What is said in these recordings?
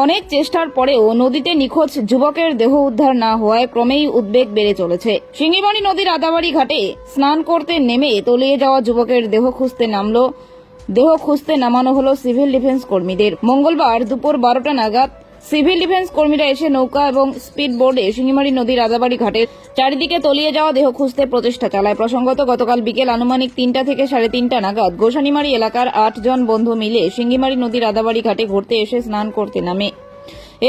অনেক চেষ্টার পরেও নদীতে নিখোঁজ যুবকের দেহ উদ্ধার না হওয়ায় ক্রমেই উদ্বেগ বেড়ে চলেছে। শিঙ্গিমারি নদীর আদাবাড়ি ঘাটে স্নান করতে নেমে তলিয়ে যাওয়া যুবকের দেহ খুঁজতে নামানো হলো সিভিল ডিফেন্স কর্মীদের। মঙ্গলবার দুপুর 12টা নাগাদ সিভিল ডিফেন্স কর্মীরা এসে নৌকা এবং স্পিড বোর্ডে শিঙ্গিমারি নদীর আদাবাড়ি ঘাটের চারিদিকে তলিয়ে যাওয়া দেহ খুঁজতে প্রচেষ্টা চালায়। প্রসঙ্গত, গতকাল বিকেল আনুমানিক 3টা থেকে 3:30 নাগাদ গোসানিমারি এলাকার 8 জন বন্ধু মিলে শিঙ্গিমারি নদীর আদাবাড়ি ঘাটে ঘুরতে এসে স্নান করতে নামে।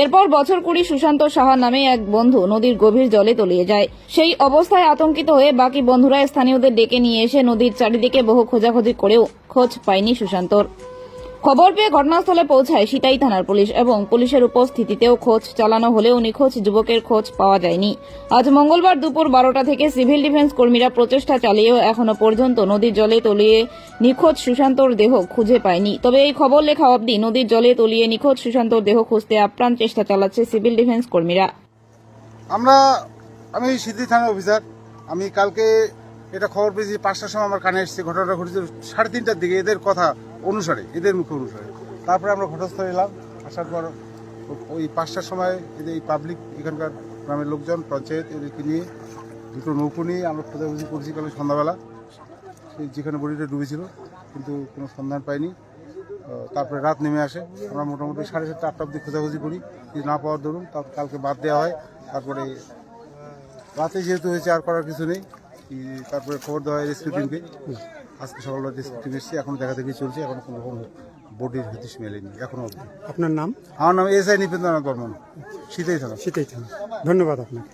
এরপর বছর 20 সুশান্ত সাহা নামে এক বন্ধু নদীর গভীর জলে তলিয়ে যায়। সেই অবস্থায় আতঙ্কিত হয়ে বাকি বন্ধুরা স্থানীয়দের ডেকে নিয়ে এসে নদীর চারিদিকে বহু খোঁজাখুঁজি করেও খোঁজ পায়নি সুশান্তর। খবর পেয়ে ঘটনাস্থলে পৌঁছায় সিতাই থানার পুলিশ এবং পুলিশের উপস্থিতিতেও খোঁজ চালানো হলেও নিখোঁজ যুবকের খোঁজ পাওয়া যায়নি। আজ মঙ্গলবার দুপুর 12টা থেকে সিভিল ডিফেন্স কর্মীরা প্রচেষ্টা চালিয়েও এখনো পর্যন্ত নদীর জলে তলিয়ে নিখোঁজ সুশান্তর দেহ খুঁজে পায়নি। তবে এই খবর লেখা অবধি নদীর জলে তলিয়ে নিখোঁজ সুশান্তর দেহ খুঁজতে আপ্রাণ চেষ্টা চালাচ্ছে সিভিল ডিফেন্স কর্মীরা। আমি সিতাই থানার অফিসার। আমি কালকে এটা খবর পেয়েছি 5টার সময় আমার কানে এসেছে। ঘটনাটা ঘটেছে 3:30টার দিকে, এদের কথা অনুসারে, এদের মুখ অনুসারে। তারপরে আমরা ঘটনাস্থলে এলাম। আসার পর ওই 5টার সময় এই পাবলিক, এখানকার গ্রামের লোকজন, পঞ্চায়েত, এদেরকে নিয়ে দুটো নৌকো নিয়ে আমরা খোঁজাখুঁজি করছি কাল সন্ধ্যাবেলা, যেখানে বডিটা ডুবেছিল, কিন্তু কোনো সন্ধান পাইনি। তারপরে রাত নেমে আসে। আমরা মোটামুটি 7:30 8টা অবধি খোঁজাখুঁজি করি, না পাওয়ার দরুন তারপর কালকে বাদ দেওয়া হয়। তারপরে রাতে যেহেতু হয়েছে আর করার কিছু নেই, তারপরে খবর দেওয়া হয় রেস্কিউ টিমকে। আজকে সকালবেলা রেস্কিউ টিম এসেছি, এখন দেখা দেখি চলছে, এখন কোনো রকম বডির হদিশ মেলেনি এখনো অবধি। আপনার নাম? আমার নাম এসআই নিপেন্দ্রনাথ বর্মন, সিতাই থানা। ধন্যবাদ আপনাকে।